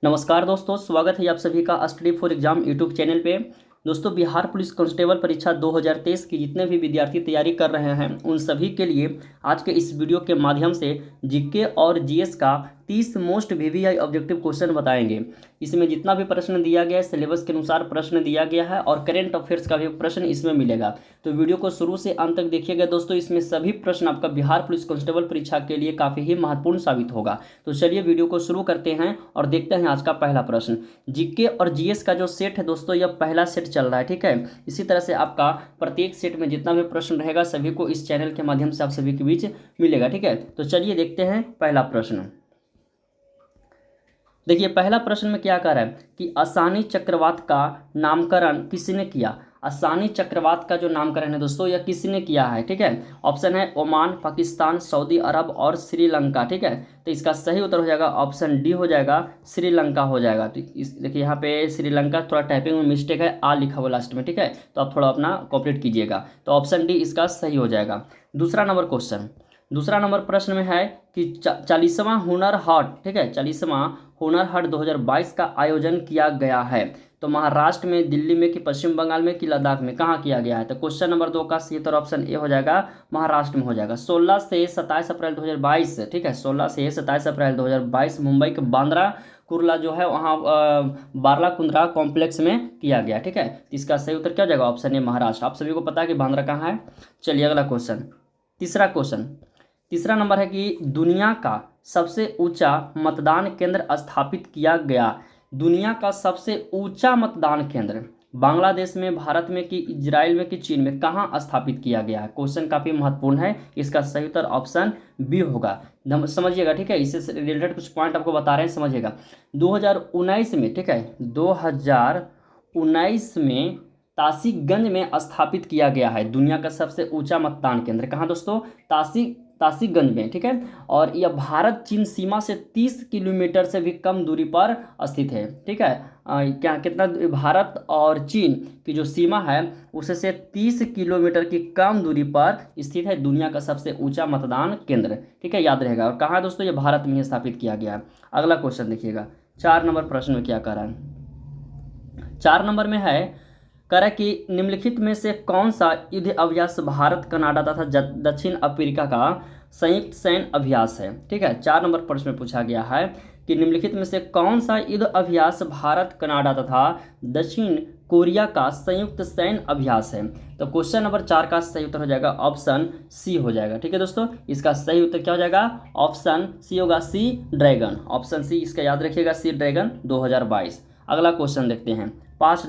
नमस्कार दोस्तों, स्वागत है आप सभी का study for exam YouTube channel पे। दोस्तों, बिहार पुलिस कांस्टेबल परीक्षा 2023 की जितने भी विद्यार्थी तैयारी कर रहे हैं उन सभी के लिए आज के इस वीडियो के माध्यम से जीके और जीएस का 30 मोस्ट वीवीआई ऑब्जेक्टिव क्वेश्चन बताएंगे। इसमें जितना भी प्रश्न दिया गया है सिलेबस के अनुसार प्रश्न दिया गया है और करेंट अफेयर्स का भी प्रश्न इसमें मिलेगा। तो वीडियो को शुरू से अंत तक देखिएगा दोस्तों। इसमें सभी प्रश्न आपका बिहार पुलिस कांस्टेबल परीक्षा के लिए काफ़ी ही महत्वपूर्ण साबित होगा। तो चलिए वीडियो को शुरू करते हैं और देखते हैं आज का पहला प्रश्न। जीके और जीएस का जो सेट है दोस्तों, यह पहला सेट चल रहा है, ठीक है। इसी तरह से आपका प्रत्येक सेट में जितना भी प्रश्न रहेगा सभी को इस चैनल के माध्यम से आप सभी के बीच मिलेगा, ठीक है। तो चलिए देखते हैं पहला प्रश्न। देखिए पहला प्रश्न में क्या कह रहा है कि असानी चक्रवात का नामकरण किसने किया। असानी चक्रवात का जो नामकरण है दोस्तों, यह किसने किया है, ठीक है। ऑप्शन है ओमान, पाकिस्तान, सऊदी अरब और श्रीलंका, ठीक है। तो इसका सही उत्तर हो जाएगा ऑप्शन डी हो जाएगा, श्रीलंका हो जाएगा। तो इस देखिए यहाँ पे श्रीलंका थोड़ा टाइपिंग में मिस्टेक है, आ लिखा हुआ लास्ट में, ठीक है। तो आप थोड़ा अपना कॉपरेट कीजिएगा। तो ऑप्शन डी इसका सही हो जाएगा। दूसरा नंबर प्रश्न में है कि 40वां हुनर हाट, ठीक है, 40वां हुनर हाट 2022 का आयोजन किया गया है। तो महाराष्ट्र में, दिल्ली में, कि पश्चिम बंगाल में, कि लद्दाख में, कहाँ किया गया है। तो क्वेश्चन नंबर 2 का सही उत्तर ऑप्शन ए हो जाएगा, महाराष्ट्र में हो जाएगा। 16 से 27 अप्रैल 2022, ठीक है, 16 से 27 अप्रैल 2022 मुंबई के बांद्रा कुर्ला जो है वहाँ बारला कुंद्रा कॉम्प्लेक्स में किया गया, ठीक है। तो इसका सही उत्तर क्या हो जाएगा, ऑप्शन ए महाराष्ट्र। आप सभी को पता है कि बांद्रा कहाँ है। चलिए अगला क्वेश्चन, तीसरा नंबर है कि दुनिया का सबसे ऊंचा मतदान केंद्र स्थापित किया गया। दुनिया का सबसे ऊंचा मतदान केंद्र बांग्लादेश में, भारत में, कि इजराइल में, कि चीन में, कहाँ स्थापित किया गया है। क्वेश्चन काफ़ी महत्वपूर्ण है। इसका सही उत्तर ऑप्शन बी होगा। समझिएगा, ठीक है। इससे रिलेटेड कुछ पॉइंट आपको बता रहे हैं, समझिएगा। 2019 में, ठीक है, 2019 में ताशीगंज में स्थापित किया गया है दुनिया का सबसे ऊंचा मतदान केंद्र। कहाँ दोस्तों, ताशीगंज में, ठीक है। और यह भारत चीन सीमा से 30 किलोमीटर से भी कम दूरी पर स्थित है, ठीक है। क्या कितना भारत और चीन की जो सीमा है उससे 30 किलोमीटर की कम दूरी पर स्थित है दुनिया का सबसे ऊंचा मतदान केंद्र, ठीक है, याद रहेगा। और कहाँ दोस्तों, ये भारत में ही स्थापित किया गया है। अगला क्वेश्चन देखिएगा, 4 नंबर प्रश्न में क्या कह रहा है। 4 नंबर में है करें कि निम्नलिखित में से कौन सा युद्ध अभ्यास भारत, कनाडा तथा दक्षिण अफ्रीका का संयुक्त सैन्य अभ्यास है, ठीक है। 4 नंबर प्रश्न में पूछा गया है कि निम्नलिखित में से कौन सा युद्ध अभ्यास भारत, कनाडा तथा दक्षिण कोरिया का संयुक्त सैन्य अभ्यास है। तो क्वेश्चन नंबर 4 का सही उत्तर हो जाएगा ऑप्शन सी हो जाएगा, ठीक है दोस्तों। इसका सही उत्तर क्या हो जाएगा, ऑप्शन सी होगा, सी ड्रैगन। ऑप्शन सी इसका याद रखिएगा, सी ड्रैगन 2022। अगला क्वेश्चन देखते हैं, 5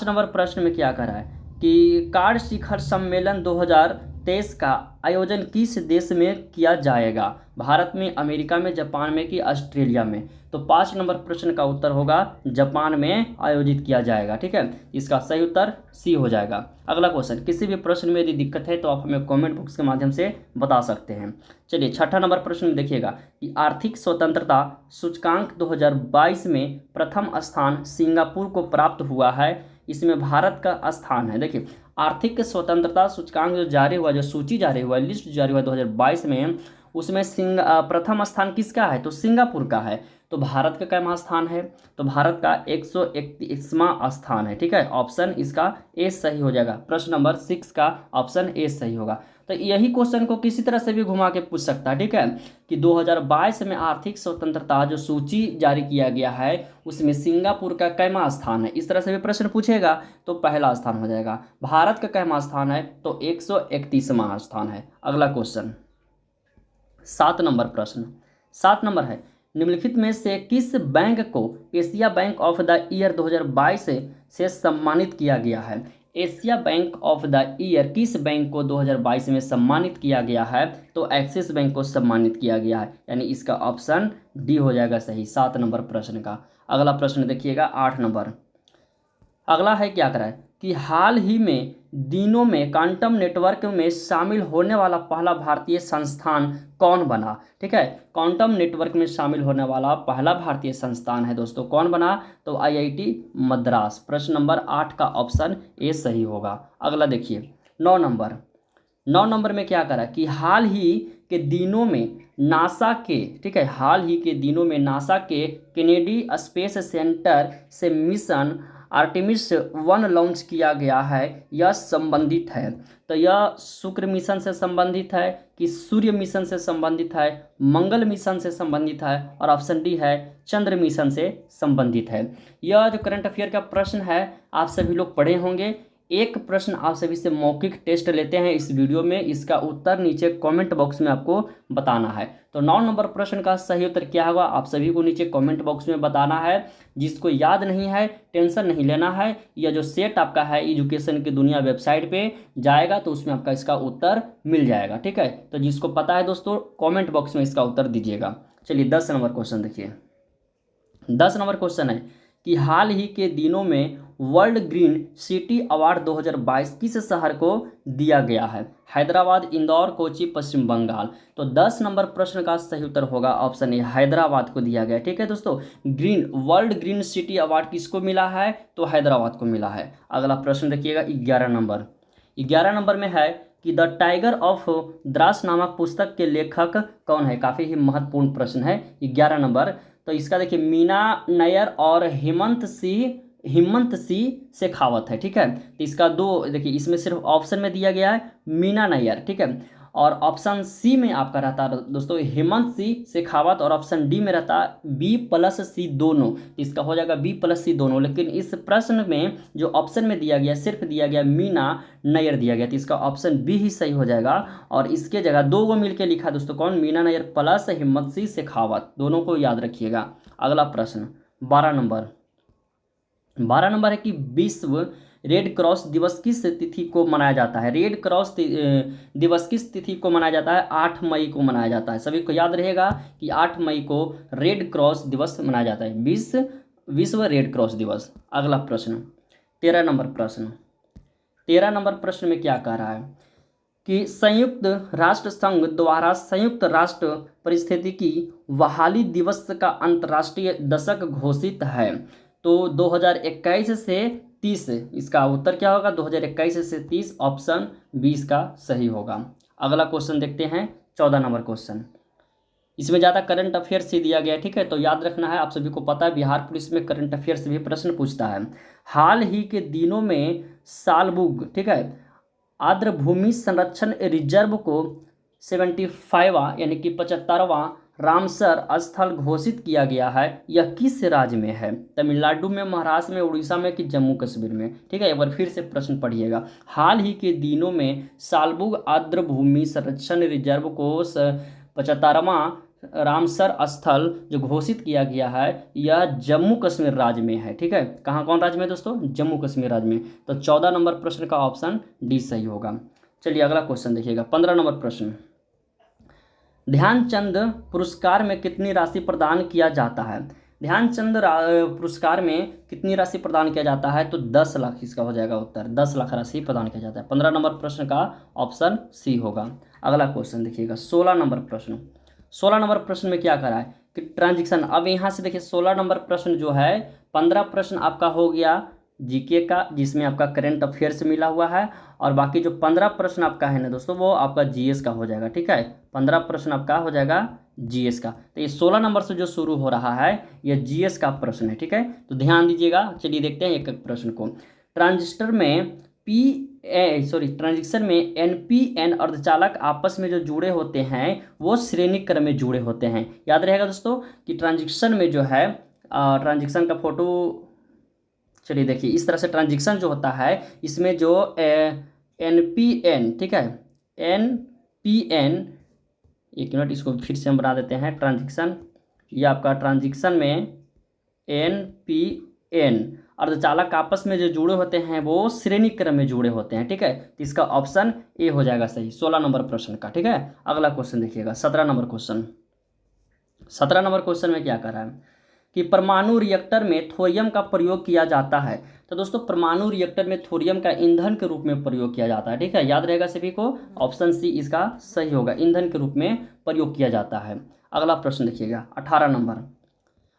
नंबर प्रश्न में क्या कह रहा है कि कार्ड शिखर सम्मेलन 2023 का आयोजन किस देश में किया जाएगा। भारत में, अमेरिका में, जापान में, कि ऑस्ट्रेलिया में। तो 5 नंबर प्रश्न का उत्तर होगा जापान में आयोजित किया जाएगा, ठीक है। इसका सही उत्तर सी हो जाएगा। अगला क्वेश्चन, किसी भी प्रश्न में यदि दिक्कत है तो आप हमें कमेंट बॉक्स के माध्यम से बता सकते हैं। चलिए 6ठा नंबर प्रश्न में देखिएगा कि आर्थिक स्वतंत्रता सूचकांक 2022 में प्रथम स्थान सिंगापुर को प्राप्त हुआ है। इसमें भारत का स्थान है। देखिए आर्थिक स्वतंत्रता सूचकांक जो जारी हुआ, जो सूची जारी हुआ, लिस्ट जारी हुआ 2022 में, उसमें प्रथम स्थान किसका है, तो सिंगापुर का है। तो भारत का क्या स्थान है, तो भारत का 131वां स्थान है, ठीक है। ऑप्शन इसका ए सही हो जाएगा। प्रश्न नंबर 6 का ऑप्शन ए सही होगा। तो यही क्वेश्चन को किसी तरह से भी घुमा के पूछ सकता है, ठीक है, कि 2022 में आर्थिक स्वतंत्रता जो सूची जारी किया गया है उसमें सिंगापुर का कैमा स्थान है। इस तरह से भी प्रश्न पूछेगा तो पहला स्थान हो जाएगा। भारत का कैमा स्थान है, तो 131वां स्थान है। अगला क्वेश्चन 7 नंबर है, निम्नलिखित में से किस बैंक को Asia bank of the year 2022 से सम्मानित किया गया है। Asia bank of the year किस बैंक को 2022 में सम्मानित किया गया है, तो एक्सिस बैंक को सम्मानित किया गया है, यानी इसका ऑप्शन डी हो जाएगा सही 7 नंबर प्रश्न का। अगला प्रश्न देखिएगा 8 नंबर। अगला है क्या करा है कि हाल ही में दिनों में क्वांटम नेटवर्क में शामिल होने वाला पहला भारतीय संस्थान कौन बना, ठीक है। क्वांटम नेटवर्क में शामिल होने वाला पहला भारतीय संस्थान है दोस्तों, कौन बना, तो आईआईटी मद्रास। प्रश्न नंबर 8 का ऑप्शन ए सही होगा। अगला देखिए 9 नंबर में क्या करा कि हाल ही के दिनों में नासा के, ठीक है, हाल ही के दिनों में नासा के केनेडी स्पेस सेंटर से मिशन आर्टेमिस 1 लॉन्च किया गया है, यह संबंधित है। तो यह शुक्र मिशन से संबंधित है कि सूर्य मिशन से संबंधित है, मंगल मिशन से संबंधित है, और ऑप्शन डी है चंद्र मिशन से संबंधित है। यह जो करंट अफेयर का प्रश्न है आप सभी लोग पढ़े होंगे। एक प्रश्न आप सभी से मौखिक टेस्ट लेते हैं इस वीडियो में, इसका उत्तर नीचे कमेंट बॉक्स में आपको बताना है। तो 9 नंबर प्रश्न का सही उत्तर क्या होगा आप सभी को नीचे कमेंट बॉक्स में बताना है। जिसको याद नहीं है टेंशन नहीं लेना है, यह जो सेट आपका है एजुकेशन की दुनिया वेबसाइट पे जाएगा तो उसमें आपका इसका उत्तर मिल जाएगा, ठीक है। तो जिसको पता है दोस्तों कॉमेंट बॉक्स में इसका उत्तर दीजिएगा। चलिए 10 नंबर क्वेश्चन देखिए। 10 नंबर क्वेश्चन है कि हाल ही के दिनों में वर्ल्ड ग्रीन सिटी अवार्ड 2022 किस शहर को दिया गया है? हैदराबाद, इंदौर, कोची, पश्चिम बंगाल। तो 10 नंबर प्रश्न का सही उत्तर होगा ऑप्शन ए, हैदराबाद को दिया गया। ठीक है दोस्तों, वर्ल्ड ग्रीन सिटी अवार्ड किसको मिला है? तो हैदराबाद को मिला है। अगला प्रश्न देखिएगा 11 नंबर। 11 नंबर में है कि द टाइगर ऑफ द्रास नामक पुस्तक के लेखक कौन है? काफ़ी ही महत्वपूर्ण प्रश्न है 11 नंबर। तो इसका देखिए मीना नैयर और हिम्मत सिंह शेखावत है, ठीक है। तो इसका दो देखिए, इसमें सिर्फ ऑप्शन में दिया गया है मीना नैयर, ठीक है, और ऑप्शन सी में आपका रहता है दोस्तों हिम्मत सिंह शेखावत, और ऑप्शन डी में रहता है B+C दोनों। इसका हो जाएगा B+C दोनों, लेकिन इस प्रश्न में जो ऑप्शन में दिया गया सिर्फ दिया गया मीना नैयर दिया गया, तो इसका ऑप्शन बी ही सही हो जाएगा। और इसके जगह दो को मिलकर लिखा दोस्तों कौन? मीना नैयर प्लस हिम्मत सिंह शेखावत, दोनों को याद रखिएगा। अगला प्रश्न 12 नंबर। 12 नंबर है कि विश्व रेड क्रॉस दिवस किस तिथि को मनाया जाता है? रेड क्रॉस दिवस किस तिथि को मनाया जाता है? 8 मई को मनाया जाता है। सभी को याद रहेगा कि 8 मई को रेड क्रॉस दिवस मनाया जाता है, विश्व रेड क्रॉस दिवस। अगला प्रश्न 13 नंबर प्रश्न। 13 नंबर प्रश्न में क्या कह रहा है कि संयुक्त राष्ट्र संघ द्वारा संयुक्त राष्ट्र परिस्थितिकी बहाली दिवस का अंतर्राष्ट्रीय दशक घोषित है। तो 2021 से 30, इसका उत्तर क्या होगा? 2021 से 30, ऑप्शन 20 का सही होगा। अगला क्वेश्चन देखते हैं 14 नंबर क्वेश्चन। इसमें ज़्यादा करंट अफेयर्स से दिया गया है, ठीक है, तो याद रखना है। आप सभी को पता है बिहार पुलिस में करंट अफेयर्स से भी प्रश्न पूछता है। हाल ही के दिनों में सालबुग, ठीक है, आर्द्र भूमि संरक्षण रिजर्व को 75वां यानी कि 75वां रामसर स्थल घोषित किया गया है। यह किस राज्य में है? तमिलनाडु में, महाराष्ट्र में, उड़ीसा में कि जम्मू कश्मीर में? ठीक है, एक बार फिर से प्रश्न पढ़िएगा। हाल ही के दिनों में सालबुग आर्द्र भूमि संरक्षण रिजर्व को 75वां रामसर स्थल जो घोषित किया गया है यह जम्मू कश्मीर राज्य में है। ठीक है, कहाँ कौन राज्य में दोस्तों? जम्मू कश्मीर राज्य में। तो 14 नंबर प्रश्न का ऑप्शन डी सही होगा। चलिए अगला क्वेश्चन देखिएगा 15 नंबर प्रश्न। ध्यानचंद पुरस्कार में कितनी राशि प्रदान किया जाता है? ध्यानचंद पुरस्कार में कितनी राशि प्रदान किया जाता है? तो 10 लाख इसका हो जाएगा उत्तर, 10 लाख राशि प्रदान किया जाता है। 15 नंबर प्रश्न का ऑप्शन सी होगा। अगला क्वेश्चन देखिएगा 16 नंबर प्रश्न। 16 नंबर प्रश्न में क्या करा है कि ट्रांजिक्शन। अब यहाँ से देखिए 16 नंबर प्रश्न जो है, 15 प्रश्न आपका हो गया जीके का जिसमें आपका करंट अफेयर्स मिला हुआ है, और बाकी जो 15 प्रश्न आपका है ना दोस्तों वो आपका जीएस का हो जाएगा। ठीक है, 15 प्रश्न आपका हो जाएगा जीएस का। तो ये 16 नंबर से जो शुरू हो रहा है ये जीएस का प्रश्न है। ठीक है, तो ध्यान दीजिएगा। चलिए देखते हैं एक एक प्रश्न को। ट्रांजिस्टर में ट्रांजिस्टर में एनपीएन अर्धचालक आपस में जो जुड़े होते हैं वो श्रेणी क्रम में जुड़े होते हैं। याद रहेगा दोस्तों कि ट्रांजिस्टर में जो है ट्रांजिस्टर का फोटो, चलिए देखिए इस तरह से ट्रांजिस्टर जो होता है इसमें जो एनपीएन, ठीक है, एनपीएन, एक मिनट इसको फिर से हम बना देते हैं। ट्रांजिस्टर, ये आपका ट्रांजिस्टर में एनपीएन अर्धचालक आपस में जो जुड़े होते हैं वो श्रेणी क्रम में जुड़े होते हैं। ठीक है, तो इसका ऑप्शन ए हो जाएगा सही 16 नंबर प्रश्न का। ठीक है, अगला क्वेश्चन देखिएगा 17 नंबर क्वेश्चन। 17 नंबर क्वेश्चन में क्या कर रहा है कि परमाणु रिएक्टर में थोरियम का प्रयोग किया जाता है। तो दोस्तों परमाणु रिएक्टर में थोरियम का ईंधन के रूप में प्रयोग किया जाता है। ठीक है, याद रहेगा सभी को, ऑप्शन सी इसका सही होगा, ईंधन के रूप में प्रयोग किया जाता है। अगला प्रश्न देखिएगा 18 नंबर।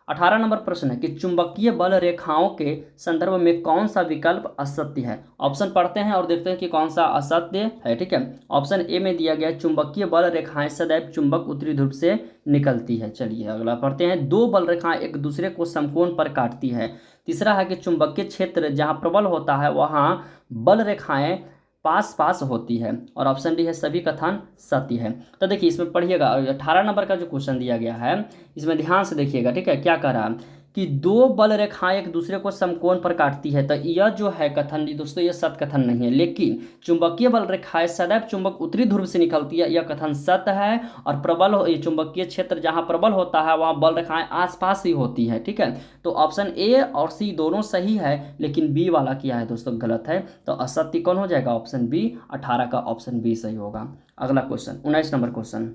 18 नंबर प्रश्न है कि चुंबकीय बल रेखाओं के संदर्भ में कौन सा विकल्प असत्य है। ऑप्शन पढ़ते हैं और देखते हैं कि कौन सा असत्य है। ठीक है, ऑप्शन ए में दिया गया है चुंबकीय बल रेखाएं सदैव चुंबक उत्तरी ध्रुव से निकलती है। चलिए अगला पढ़ते हैं, दो बल रेखाएं एक दूसरे को समकोण पर काटती है। तीसरा है कि चुंबकीय क्षेत्र जहां प्रबल होता है वहां बल रेखाएं पास पास होती है। और ऑप्शन डी है सभी कथन सत्य है। तो देखिए इसमें पढ़िएगा, 18 नंबर का जो क्वेश्चन दिया गया है इसमें ध्यान से देखिएगा। ठीक है, क्या कह रहा है कि दो बल रेखाएं एक दूसरे को समकोण पर काटती है, तो यह जो है कथन दोस्तों ये सत्य कथन नहीं है। लेकिन चुंबकीय बल रेखाएं सदैव चुंबक उत्तरी ध्रुव से निकलती है, यह कथन सत्य है। और ये चुंबकीय क्षेत्र जहां प्रबल होता है वहां बल रेखाएं आसपास ही होती है। ठीक है, तो ऑप्शन ए और सी दोनों सही है, लेकिन बी वाला क्या है दोस्तों गलत है। तो असत्य कौन हो जाएगा, ऑप्शन बी, 18 का ऑप्शन बी सही होगा। अगला question 19 number question.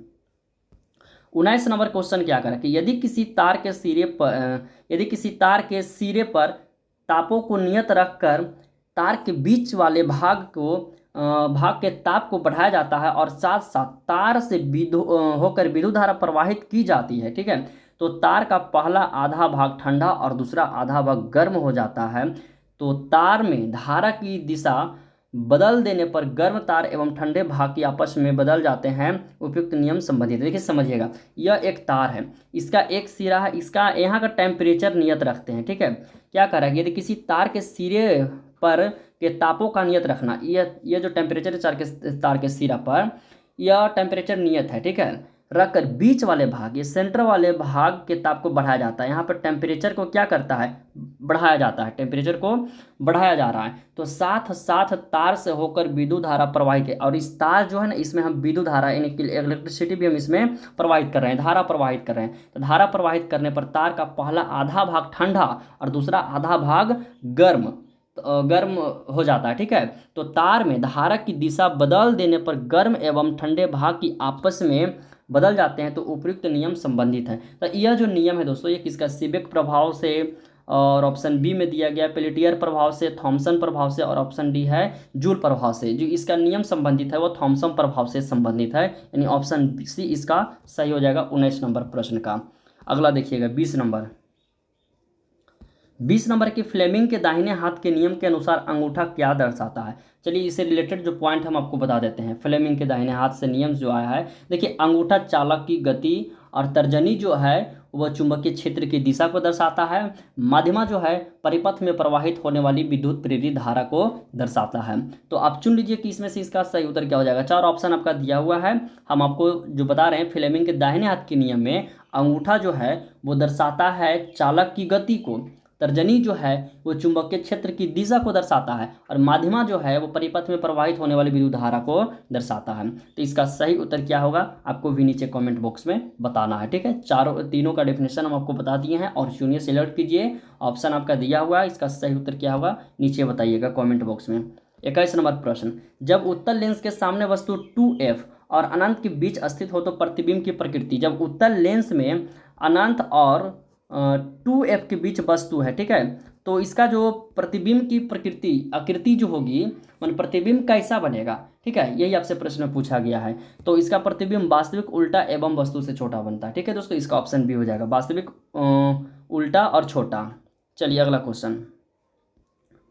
19 number question क्या करें कि यदि किसी तार के सिरे पर तापों को नियत रखकर तार के बीच वाले भाग के ताप को बढ़ाया जाता है और साथ साथ तार से होकर विद्युत धारा प्रवाहित की जाती है। ठीक है, तो तार का पहला आधा भाग ठंडा और दूसरा आधा भाग गर्म हो जाता है। तो तार में धारा की दिशा बदल देने पर गर्म तार एवं ठंडे भाग की आपस में बदल जाते हैं, उपयुक्त नियम संबंधित। देखिए समझिएगा, यह एक तार है, इसका एक सिरा है, इसका यहाँ का टेम्परेचर नियत रखते हैं। ठीक है, क्या कह रहा है यदि किसी तार के सिरे पर के तापों का नियत रखना, यह जो टेम्परेचर है तार के सिरा पर, यह टेम्परेचर नियत है। ठीक है, रखकर बीच वाले भाग ये सेंटर वाले भाग के ताप को बढ़ाया जाता है। यहाँ पर टेम्परेचर को क्या करता है, बढ़ाया जाता है, टेम्परेचर को बढ़ाया जा रहा है। तो साथ साथ तार से होकर विद्युत धारा प्रवाहित है, और इस तार जो है ना इसमें हम विद्युत धारा यानी कि इलेक्ट्रिसिटी भी हम इसमें प्रवाहित कर रहे हैं, धारा प्रवाहित कर रहे हैं। तो धारा प्रवाहित करने पर तार का पहला आधा भाग ठंडा और दूसरा आधा भाग गर्म हो जाता है। ठीक है, तो तार में धारा की दिशा बदल देने पर गर्म एवं ठंडे भाग की आपस में बदल जाते हैं, तो उपयुक्त नियम संबंधित है। तो यह जो नियम है दोस्तों ये किसका, सीबेक प्रभाव से, और ऑप्शन बी में दिया गया पेलेटियर प्रभाव से, थॉमसन प्रभाव से, और ऑप्शन डी है जूल प्रभाव से। जो इसका नियम संबंधित है वो थॉमसन प्रभाव से संबंधित है, यानी ऑप्शन सी इसका सही हो जाएगा 19 नंबर प्रश्न का। अगला देखिएगा 20 नंबर की फ्लेमिंग के दाहिने हाथ के नियम के अनुसार अंगूठा क्या दर्शाता है। चलिए इससे रिलेटेड जो पॉइंट हम आपको बता देते हैं। फ्लेमिंग के दाहिने हाथ से नियम जो आया है, देखिए अंगूठा चालक की गति और तर्जनी जो है वह चुंबकीय क्षेत्र की दिशा को दर्शाता है। माध्यमा जो है परिपथ में प्रवाहित होने वाली विद्युत प्रेरित धारा को दर्शाता है। तो आप चुन लीजिए कि इसमें से इसका सही उत्तर क्या हो जाएगा। 4 ऑप्शन आपका दिया हुआ है, हम आपको जो बता रहे हैं फ्लेमिंग के दाहिने हाथ के नियम में अंगूठा जो है वो दर्शाता है चालक की गति को, तर्जनी जो है वो चुंबकीय क्षेत्र की दिशा को दर्शाता है, और माध्यमा जो है वो परिपथ में प्रवाहित होने वाली विद्युत धारा को दर्शाता है। तो इसका सही उत्तर क्या होगा आपको भी नीचे कमेंट बॉक्स में बताना है। ठीक है, तीनों का डेफिनेशन हम आपको बता दिए हैं, और चुनिए सिलेक्ट कीजिए, ऑप्शन आपका दिया हुआ है, इसका सही उत्तर क्या होगा नीचे बताइएगा कॉमेंट बॉक्स में। 21 नंबर प्रश्न, जब उत्तल लेंस के सामने वस्तु 2f और अनंत के बीच स्थित हो तो प्रतिबिंब की प्रकृति, जब उत्तल लेंस में अनंत और 2f के बीच वस्तु है, ठीक है, तो इसका जो प्रतिबिंब की आकृति जो होगी मान प्रतिबिंब कैसा बनेगा। ठीक है, यही आपसे प्रश्न में पूछा गया है। तो इसका प्रतिबिंब वास्तविक उल्टा एवं वस्तु से छोटा बनता है। ठीक है दोस्तों, इसका ऑप्शन भी हो जाएगा वास्तविक उल्टा और छोटा। चलिए अगला क्वेश्चन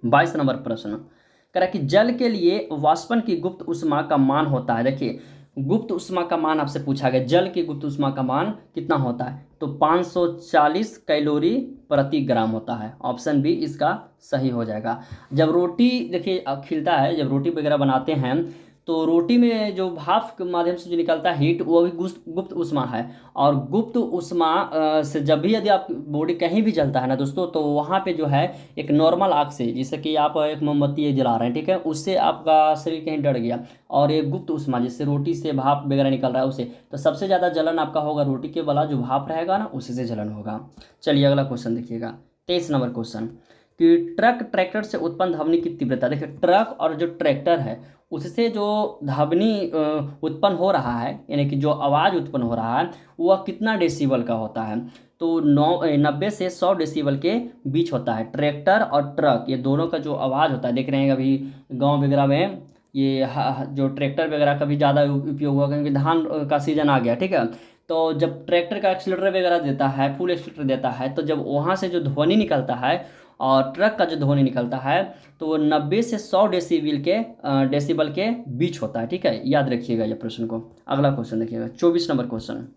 22 नंबर प्रश्न कह रहा है कि जल के लिए वाष्पन की गुप्त ऊष्मा का मान होता है। देखिए गुप्त ऊष्मा का मान आपसे पूछा गया, जल की गुप्त ऊष्मा का मान कितना होता है, तो 540 कैलोरी प्रति ग्राम होता है। ऑप्शन बी इसका सही हो जाएगा। जब रोटी देखिए खिलता है, जब रोटी वगैरह बनाते हैं तो रोटी में जो भाप के माध्यम से जो निकलता है हीट वो भी गुप्त ऊष्मा है। और गुप्त ऊष्मा से जब भी यदि आप बॉडी कहीं भी जलता है ना दोस्तों, तो वहाँ पे जो है एक नॉर्मल आग से, जैसे कि आप एक मोमबत्ती जला रहे हैं, ठीक है, उससे आपका शरीर कहीं डर गया, और एक गुप्त ऊष्मा जिससे रोटी से भाप वगैरह निकल रहा है उसे, तो सबसे ज़्यादा जलन आपका होगा रोटी के वाला जो भाप रहेगा ना उसी से जलन होगा। चलिए अगला क्वेश्चन देखिएगा 23 नंबर क्वेश्चन कि ट्रैक्टर से उत्पन्न ध्वनि की तीव्रता। देखिए ट्रक और जो ट्रैक्टर है उससे जो ध्वनि उत्पन्न हो रहा है, यानी कि जो आवाज़ उत्पन्न हो रहा है वह कितना डेसिबल का होता है, तो 90 से 100 डेसिबल के बीच होता है। ट्रैक्टर और ट्रक ये दोनों का जो आवाज़ होता है, देख रहे हैं अभी गांव वगैरह में ये जो ट्रैक्टर वगैरह का भी ज़्यादा उपयोग हुआ क्योंकि धान का सीजन आ गया, ठीक है, तो जब ट्रैक्टर का एक्सीलरेटर वगैरह देता है, फुल एक्सीलरेटर देता है, तो जब वहाँ से जो ध्वनि निकलता है और ट्रक का जो ध्वनि निकलता है तो वो 90 से 100 डेसिबल के बीच होता है। ठीक है, याद रखिएगा ये प्रश्न को। अगला क्वेश्चन देखिएगा, 24 नंबर क्वेश्चन।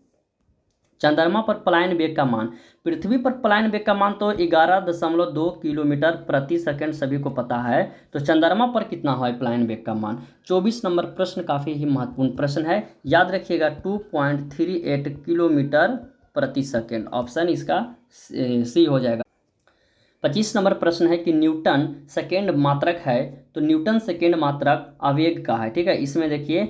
चंद्रमा पर पलायन वेग का मान, पृथ्वी पर पलायन वेग का मान तो 11.2 किलोमीटर प्रति सेकंड सभी को पता है, तो चंद्रमा पर कितना है पलायन वेग का मान। 24 नंबर प्रश्न काफ़ी ही महत्वपूर्ण प्रश्न है, याद रखिएगा 2.38 किलोमीटर प्रति सेकंड, ऑप्शन इसका सी हो जाएगा। 25 नंबर प्रश्न है कि न्यूटन सेकेंड मात्रक है, तो न्यूटन सेकेंड मात्रक आवेग का है। ठीक है, इसमें देखिए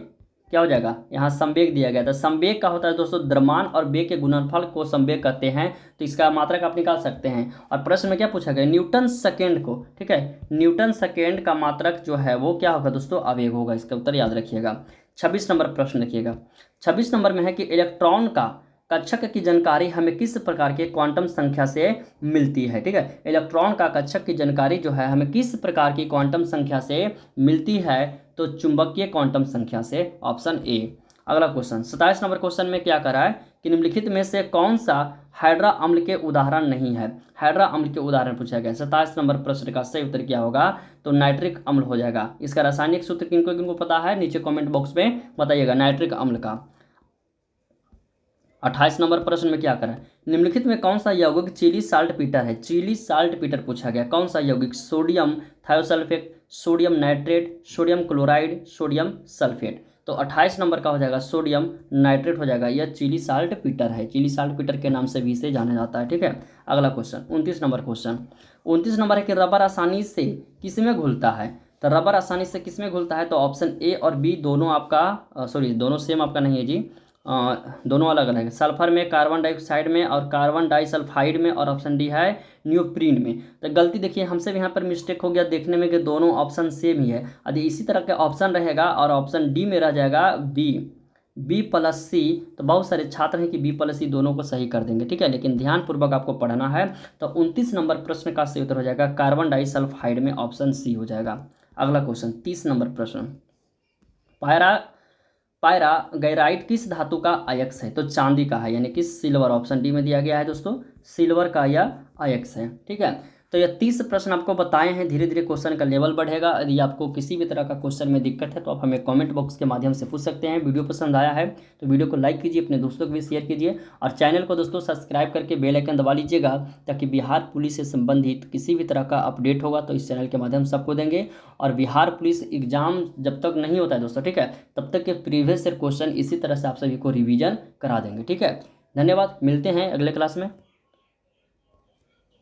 क्या हो जाएगा, यहाँ संवेग दिया गया था। संवेग का होता है दोस्तों द्रव्यमान और वेग के गुणनफल को संवेग कहते हैं, तो इसका मात्रक आप निकाल सकते हैं। और प्रश्न में क्या पूछा गया, न्यूटन सेकेंड को, ठीक है, न्यूटन सेकेंड का मात्रक जो है वो क्या होगा दोस्तों, आवेग होगा। इसका उत्तर याद रखिएगा। 26 नंबर प्रश्न देखिएगा, 26 नंबर में है कि इलेक्ट्रॉन का कक्षक की जानकारी हमें किस प्रकार के क्वांटम संख्या से मिलती है। ठीक है, इलेक्ट्रॉन का कक्षक की जानकारी जो है हमें किस प्रकार की क्वांटम संख्या से मिलती है, तो चुंबकीय क्वांटम संख्या से, ऑप्शन ए। अगला क्वेश्चन 27 नंबर क्वेश्चन में क्या करा है कि निम्नलिखित में से कौन सा हाइड्रा अम्ल के उदाहरण नहीं है। हाइड्रा अम्ल के उदाहरण पूछा गया। 27 नंबर प्रश्न का सही उत्तर क्या होगा, तो नाइट्रिक अम्ल हो जाएगा। इसका रासायनिक सूत्र किनको किनको पता है नीचे कमेंट बॉक्स में बताइएगा, नाइट्रिक अम्ल का। 28 नंबर प्रश्न में क्या करें, निम्नलिखित में कौन सा यौगिक चिली साल्ट पीटर है। चिली साल्ट पीटर पूछा गया, कौन सा यौगिक, sodium thiosulphate, sodium nitrate, sodium chloride, sodium sulphate. तो 28 नंबर का हो जाएगा सोडियम नाइट्रेट हो जाएगा, यह चिली साल्ट पीटर है। चिली साल्ट पीटर के नाम से भी इसे जाना जाता है। ठीक है, अगला क्वेश्चन 29 नंबर क्वेश्चन। 29 नंबर है कि रबर आसानी से किसमें घुलता है, तो रबर आसानी से किसमें घुलता है, तो ऑप्शन ए और बी दोनों आपका दोनों सेम आपका नहीं है जी, दोनों अलग अलग है। सल्फर में, कार्बन डाइऑक्साइड में और कार्बन डाइसल्फाइड में, और ऑप्शन डी है न्यूप्रीन में। तो गलती देखिए हमसे भी यहाँ पर मिस्टेक हो गया देखने में कि दोनों ऑप्शन सेम ही है। यदि इसी तरह का ऑप्शन रहेगा और ऑप्शन डी में रह जाएगा बी प्लस सी, तो बहुत सारे छात्र हैं कि बी प्लस सी दोनों को सही कर देंगे। ठीक है, लेकिन ध्यानपूर्वक आपको पढ़ना है। तो 29 नंबर प्रश्न का सही उत्तर हो जाएगा कार्बन डाइसल्फाइड में, ऑप्शन सी हो जाएगा। अगला क्वेश्चन 30 नंबर प्रश्न, पायरागाइराइट किस धातु का अयस्क है, तो चांदी का है, यानी कि सिल्वर, ऑप्शन डी में दिया गया है दोस्तों, सिल्वर का यह अयस्क है। ठीक है, तो यह 30 प्रश्न आपको बताए हैं। धीरे धीरे क्वेश्चन का लेवल बढ़ेगा। यदि आपको किसी भी तरह का क्वेश्चन में दिक्कत है तो आप हमें कमेंट बॉक्स के माध्यम से पूछ सकते हैं। वीडियो पसंद आया है तो वीडियो को लाइक कीजिए, अपने दोस्तों को भी शेयर कीजिए, और चैनल को दोस्तों सब्सक्राइब करके बेल आइकन दबा लीजिएगा, ताकि बिहार पुलिस से संबंधित किसी भी तरह का अपडेट होगा तो इस चैनल के माध्यम से आपको देंगे। और बिहार पुलिस एग्जाम जब तक नहीं होता है दोस्तों, ठीक है, तब तक के प्रीवियस ईयर क्वेश्चन इसी तरह से आप सभी को रिवीजन करा देंगे। ठीक है, धन्यवाद, मिलते हैं अगले क्लास में।